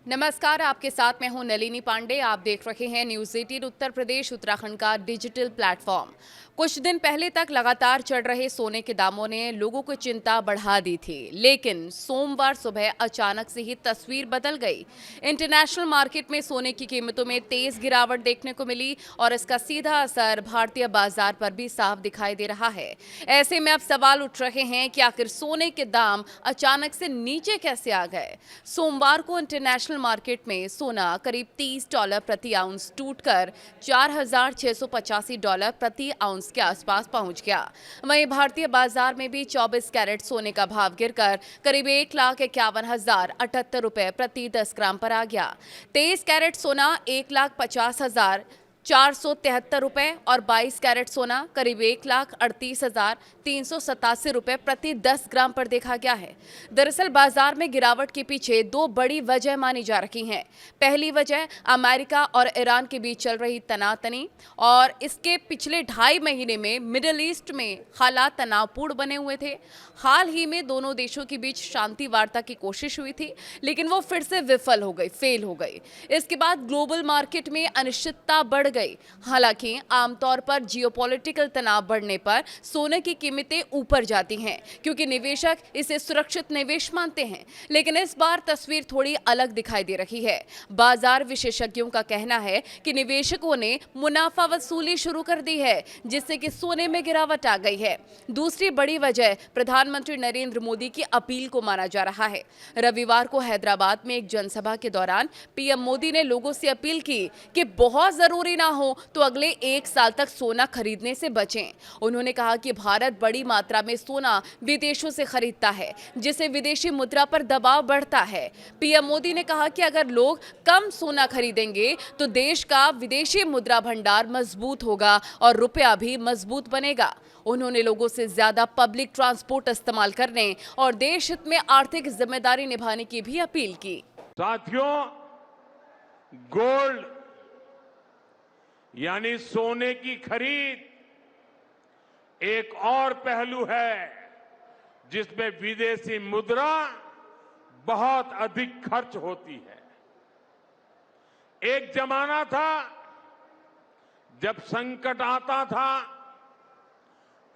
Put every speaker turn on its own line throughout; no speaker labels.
नमस्कार, आपके साथ मैं हूं नलिनी पांडे। आप देख रहे हैं न्यूज़ 18 उत्तर प्रदेश उत्तराखंड का डिजिटल प्लेटफॉर्म। कुछ दिन पहले तक लगातार चढ़ रहे सोने के दामों ने लोगों को चिंता बढ़ा दी थी, लेकिन सोमवार सुबह अचानक से ही तस्वीर बदल गई। इंटरनेशनल मार्केट में सोने की कीमतों में तेज गिरावट देखने को मिली और इसका सीधा असर भारतीय बाजार पर भी साफ दिखाई दे रहा है। ऐसे में अब सवाल उठ रहे हैं कि आखिर सोने के दाम अचानक से नीचे कैसे आ गए। सोमवार को इंटरनेशनल मार्केट में सोना करीब $30 प्रति आउंस टूटकर $4,685 प्रति आउंस के आसपास पहुंच गया। वहीं भारतीय बाजार में भी 24 कैरेट सोने का भाव गिरकर करीब $1,51,078 प्रति 10 ग्राम पर आ गया। 23 कैरेट सोना $1,50,473 और 22 कैरेट सोना करीब $1,38,387 प्रति 10 ग्राम पर देखा गया है। दरअसल बाजार में गिरावट के पीछे दो बड़ी वजह मानी जा रही हैं। पहली वजह अमेरिका और ईरान के बीच चल रही तनातनी और इसके पिछले 2.5 महीने में मिडिल ईस्ट में हालात तनावपूर्ण बने हुए थे। हाल ही में दोनों देशों के बीच शांति वार्ता की कोशिश हुई थी, लेकिन वो फिर से विफल हो गई, फेल हो गई। इसके बाद ग्लोबल मार्केट में अनिश्चितता बढ़ गई। हालांकि आमतौर पर जियोपॉलिटिकल तनाव बढ़ने पर सोने की कीमतें ऊपर जाती हैं, क्योंकि निवेशक इसे सुरक्षित निवेश मानते हैं। लेकिन इस बार तस्वीर थोड़ी अलग दिखाई दे रही है। बाजार विशेषज्ञों का कहना है कि निवेशकों ने मुनाफा वसूली शुरू कर दी है, जिससे कि सोने में गिरावट आ गई है। दूसरी बड़ी वजह प्रधानमंत्री नरेंद्र मोदी की अपील को माना जा रहा है। रविवार को हैदराबाद में एक जनसभा के दौरान पीएम मोदी ने लोगों से अपील की कि बहुत जरूरी ना हो तो अगले 1 साल तक सोना खरीदने से बचें। उन्होंने कहा कि भारत बड़ी मात्रा में सोना विदेशों से खरीदता है, जिससे विदेशी मुद्रा पर दबाव बढ़ता है। पीएम मोदी ने कहा कि अगर लोग कम सोना खरीदेंगे तो देश का विदेशी मुद्रा भंडार मजबूत होगा और रुपया भी मजबूत बनेगा। उन्होंने लोगों से ज्यादा पब्लिक ट्रांसपोर्ट इस्तेमाल करने और देश हित में आर्थिक जिम्मेदारी निभाने की भी अपील की।
साथियों, गोल्ड यानी सोने की खरीद एक और पहलू है जिसमें विदेशी मुद्रा बहुत अधिक खर्च होती है। एक जमाना था जब संकट आता था,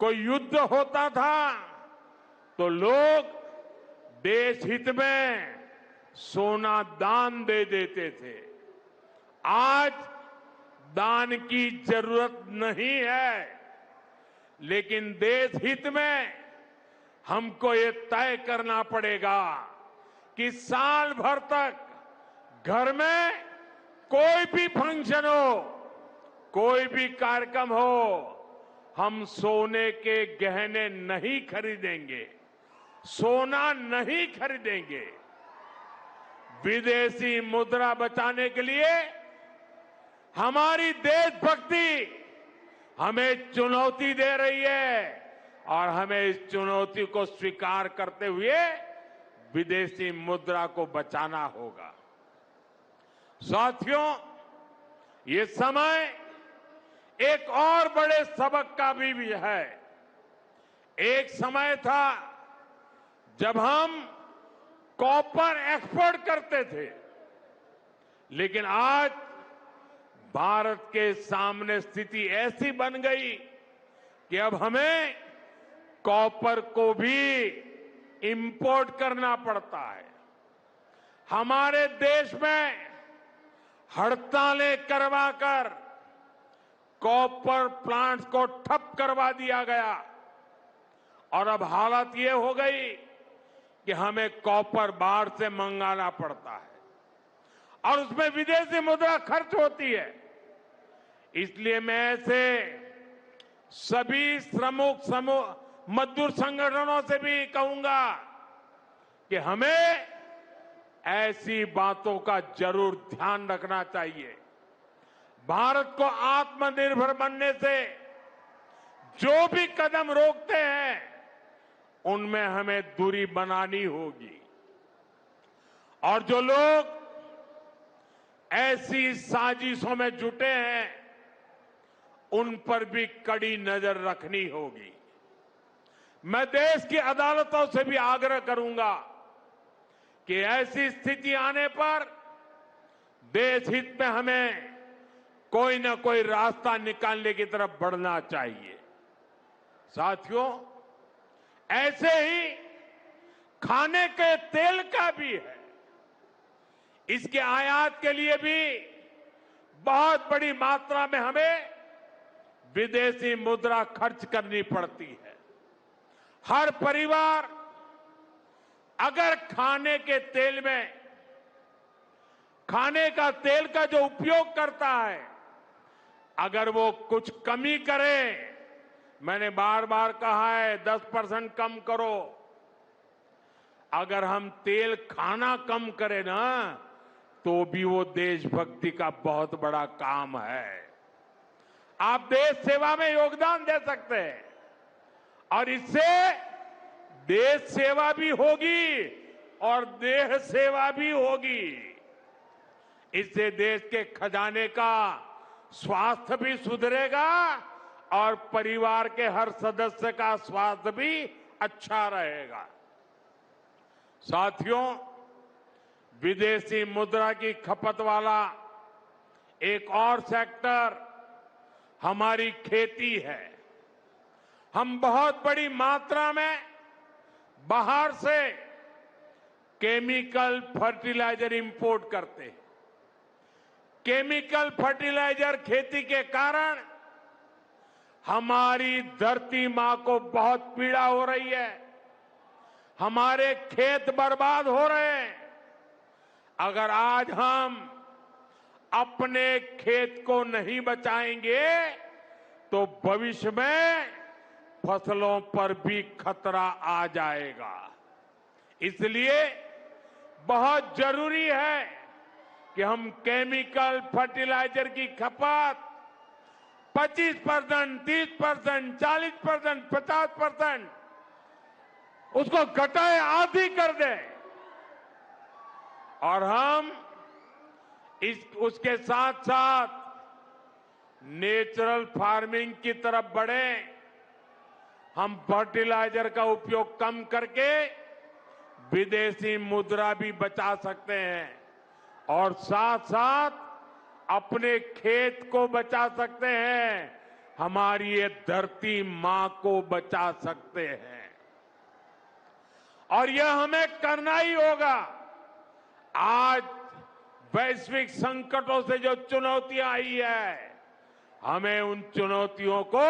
कोई युद्ध होता था, तो लोग देश हित में सोना दान दे देते थे। आज दान की जरूरत नहीं है, लेकिन देश हित में हमको ये तय करना पड़ेगा कि साल भर तक घर में कोई भी फंक्शन हो, कोई भी कार्यक्रम हो, हम सोने के गहने नहीं खरीदेंगे, सोना नहीं खरीदेंगे। विदेशी मुद्रा बचाने के लिए हमारी देशभक्ति हमें चुनौती दे रही है और हमें इस चुनौती को स्वीकार करते हुए विदेशी मुद्रा को बचाना होगा। साथियों, ये समय एक और बड़े सबक का भी है। एक समय था जब हम कॉपर एक्सपोर्ट करते थे, लेकिन आज भारत के सामने स्थिति ऐसी बन गई कि अब हमें कॉपर को भी इंपोर्ट करना पड़ता है। हमारे देश में हड़तालें करवाकर कॉपर प्लांट्स को ठप करवा दिया गया और अब हालत ये हो गई कि हमें कॉपर बाहर से मंगाना पड़ता है और उसमें विदेशी मुद्रा खर्च होती है। इसलिए मैं ऐसे सभी मजदूर संगठनों से भी कहूंगा कि हमें ऐसी बातों का जरूर ध्यान रखना चाहिए। भारत को आत्मनिर्भर बनने से जो भी कदम रोकते हैं, उनमें हमें दूरी बनानी होगी और जो लोग ऐसी साजिशों में जुटे हैं, उन पर भी कड़ी नजर रखनी होगी। मैं देश की अदालतों से भी आग्रह करूंगा कि ऐसी स्थिति आने पर देश हित में हमें कोई ना कोई रास्ता निकालने की तरफ बढ़ना चाहिए। साथियों, ऐसे ही खाने के तेल का भी है। इसके आयात के लिए भी बहुत बड़ी मात्रा में हमें विदेशी मुद्रा खर्च करनी पड़ती है। हर परिवार अगर खाने के तेल में खाने का तेल का जो उपयोग करता है, अगर वो कुछ कमी करे, मैंने बार बार कहा है 10% कम करो। अगर हम तेल खाना कम करें ना, तो भी वो देशभक्ति का बहुत बड़ा काम है। आप देश सेवा में योगदान दे सकते हैं और इससे देश सेवा भी होगी और देह सेवा भी होगी। इससे देश के खजाने का स्वास्थ्य भी सुधरेगा और परिवार के हर सदस्य का स्वास्थ्य भी अच्छा रहेगा। साथियों, विदेशी मुद्रा की खपत वाला एक और सेक्टर हमारी खेती है। हम बहुत बड़ी मात्रा में बाहर से केमिकल फर्टिलाइजर इंपोर्ट करते हैं। केमिकल फर्टिलाइजर खेती के कारण हमारी धरती मां को बहुत पीड़ा हो रही है। हमारे खेत बर्बाद हो रहे हैं। अगर आज हम अपने खेत को नहीं बचाएंगे तो भविष्य में फसलों पर भी खतरा आ जाएगा। इसलिए बहुत जरूरी है कि हम केमिकल फर्टिलाइजर की खपत 25%, 30%, 40%, 50% उसको घटाए, आधी कर दें और हम उसके साथ साथ नेचुरल फार्मिंग की तरफ बढ़े। हम फर्टिलाइजर का उपयोग कम करके विदेशी मुद्रा भी बचा सकते हैं और साथ साथ अपने खेत को बचा सकते हैं, हमारी ये धरती मां को बचा सकते हैं। और यह हमें करना ही होगा। आज वैश्विक संकटों से जो चुनौतियां आई है, हमें उन चुनौतियों को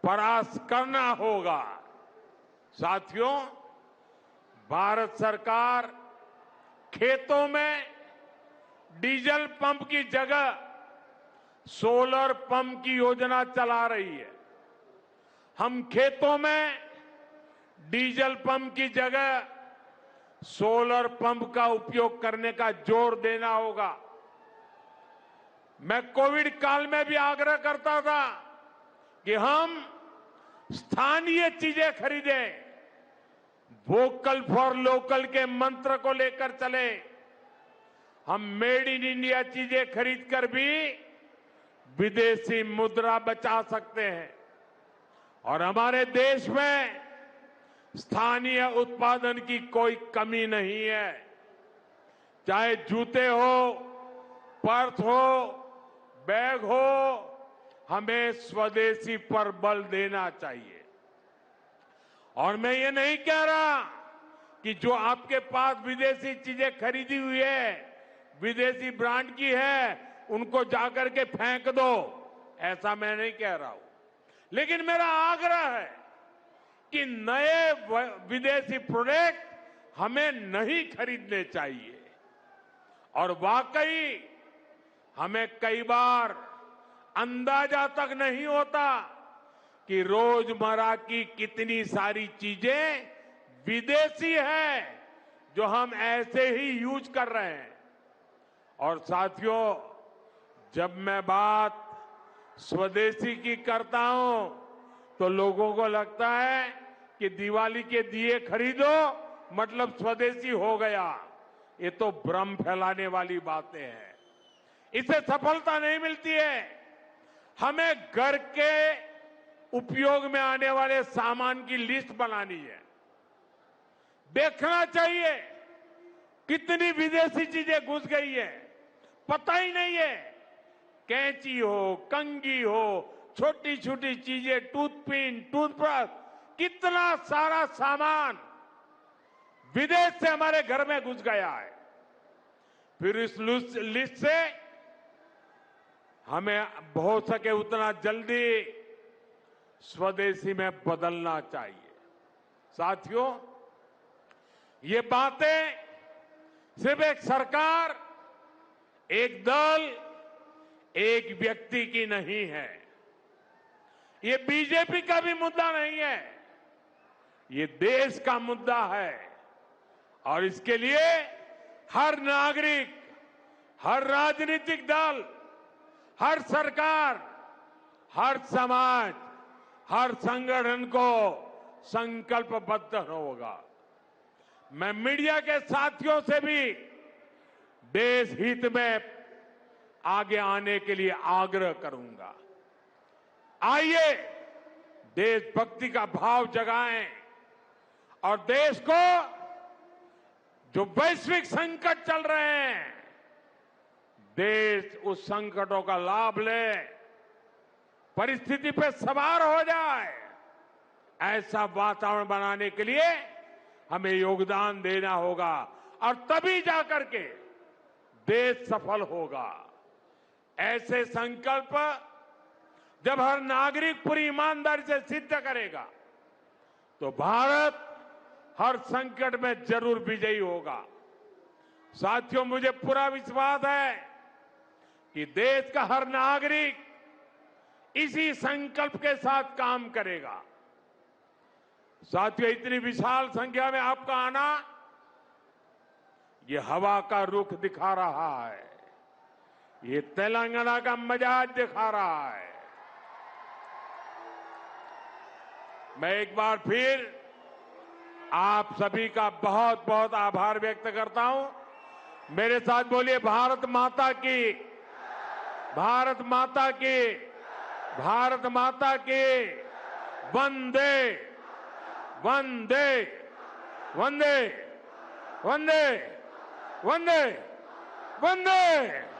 परास्त करना होगा। साथियों, भारत सरकार खेतों में डीजल पंप की जगह सोलर पंप की योजना चला रही है। हम खेतों में डीजल पंप की जगह सोलर पंप का उपयोग करने का जोर देना होगा। मैं कोविड काल में भी आग्रह करता था कि हम स्थानीय चीजें खरीदें, वोकल फॉर लोकल के मंत्र को लेकर चले। हम मेड इन इंडिया चीजें खरीदकर भी विदेशी मुद्रा बचा सकते हैं और हमारे देश में स्थानीय उत्पादन की कोई कमी नहीं है। चाहे जूते हो, पर्स हो, बैग हो, हमें स्वदेशी पर बल देना चाहिए। और मैं ये नहीं कह रहा कि जो आपके पास विदेशी चीजें खरीदी हुई है, विदेशी ब्रांड की है, उनको जाकर के फेंक दो, ऐसा मैं नहीं कह रहा हूं। लेकिन मेरा आग्रह है कि नए विदेशी प्रोडक्ट हमें नहीं खरीदने चाहिए। और वाकई हमें कई बार अंदाजा तक नहीं होता कि रोजमर्रा की कितनी सारी चीजें विदेशी है जो हम ऐसे ही यूज कर रहे हैं। और साथियों, जब मैं बात स्वदेशी की करता हूं तो लोगों को लगता है कि दिवाली के दिए खरीदो मतलब स्वदेशी हो गया। ये तो भ्रम फैलाने वाली बातें हैं। इससे सफलता नहीं मिलती है। हमें घर के उपयोग में आने वाले सामान की लिस्ट बनानी है। देखना चाहिए कितनी विदेशी चीजें घुस गई है। पता ही नहीं है। कैंची हो, कंघी हो, छोटी छोटी चीजें, टूथपिन, टूथब्रश, कितना सारा सामान विदेश से हमारे घर में घुस गया है। फिर इस लिस्ट से हमें हो सके उतना जल्दी स्वदेशी में बदलना चाहिए। साथियों, ये बातें सिर्फ एक सरकार, एक दल, एक व्यक्ति की नहीं है। ये बीजेपी का भी मुद्दा नहीं है, ये देश का मुद्दा है। और इसके लिए हर नागरिक, हर राजनीतिक दल, हर सरकार, हर समाज, हर संगठन को संकल्पबद्ध होगा। मैं मीडिया के साथियों से भी देश हित में आगे आने के लिए आग्रह करूंगा। आइए देशभक्ति का भाव जगाएं और देश को जो वैश्विक संकट चल रहे हैं, देश उस संकटों का लाभ ले, परिस्थिति पे सवार हो जाए। ऐसा वातावरण बनाने के लिए हमें योगदान देना होगा और तभी जाकर के देश सफल होगा। ऐसे संकल्प जब हर नागरिक पूरी ईमानदारी से सिद्ध करेगा तो भारत हर संकट में जरूर विजयी होगा। साथियों, मुझे पूरा विश्वास है कि देश का हर नागरिक इसी संकल्प के साथ काम करेगा। साथियों, इतनी विशाल संख्या में आपका आना ये हवा का रुख दिखा रहा है, ये तेलंगाना का मिजाज दिखा रहा है। मैं एक बार फिर आप सभी का बहुत बहुत आभार व्यक्त करता हूं। मेरे साथ बोलिए, भारत माता की, भारत माता की, भारत माता की। वंदे वंदे वंदे वंदे वंदे वंदे।